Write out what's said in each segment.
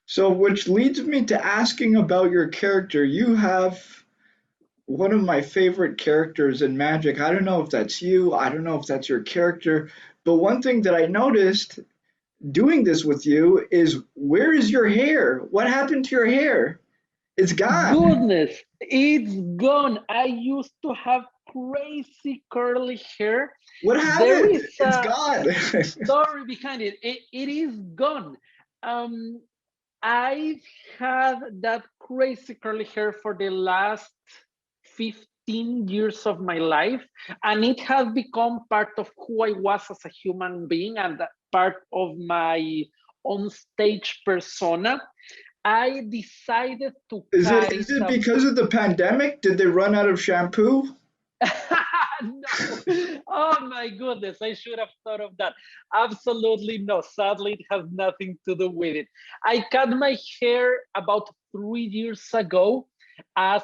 So, which leads me to asking about your character. You have one of my favorite characters in Magic. I don't know if that's you, I don't know if that's your character, but one thing that I noticed doing this with you is where is your hair? What happened to your hair? It's gone. Goodness, it's gone. I used to have crazy curly hair. What There happened? is It's a gone. story behind it. It is gone. Um, I've had that crazy curly hair for the last 15 years of my life, and it has become part of who I was as a human being and part of my on stage persona. I decided to Is kind it of because of the pandemic? Did they run out of shampoo? no. Oh my goodness, I should have thought of that. Absolutely no. Sadly, it has nothing to do with it. I cut my hair about 3 years ago as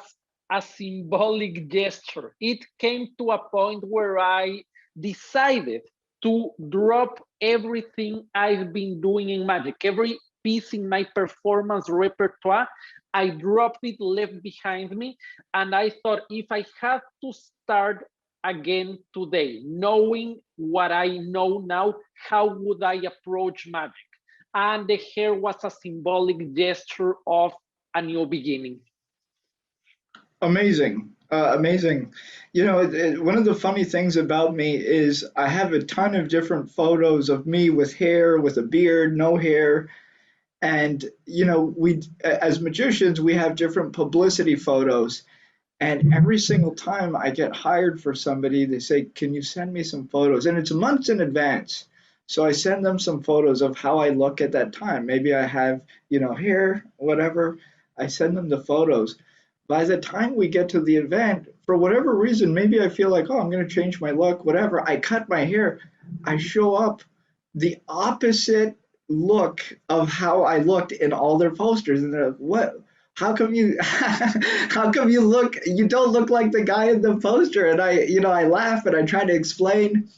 a symbolic gesture. It came to a point where I decided to drop everything I've been doing in magic, every piece in my performance repertoire. I dropped it, left behind me, and I thought if I had to start again today, knowing what I know now, how would I approach magic? And the hair was a symbolic gesture of a new beginning. Amazing. Amazing. One of the funny things about me is I have a ton of different photos of me with hair, with a beard, no hair. And, we, as magicians, we have different publicity photos. And every single time I get hired for somebody, they say, "Can you send me some photos?" And it's months in advance. So I send them some photos of how I look at that time. Maybe I have, hair, whatever. I send them the photos. By the time we get to the event, for whatever reason, maybe I feel like, oh, I'm going to change my look, whatever. I cut my hair. I show up the opposite look of how I looked in all their posters. And they're like, what? How come you how come you don't look like the guy in the poster? And I laugh and I try to explain,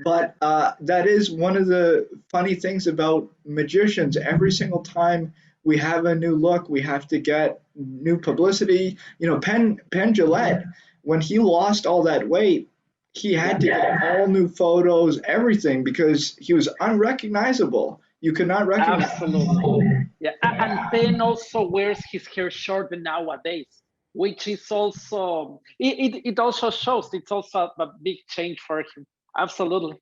but that is one of the funny things about magicians. Every single time we have a new look, we have to get new publicity. Penn Jillette, when he lost all that weight, he had to get all new photos, everything, because he was unrecognizable. You could not recognize Absolutely. him. Yeah. And Penn also wears his hair short nowadays, which is also, it also shows it's also a big change for him. Absolutely.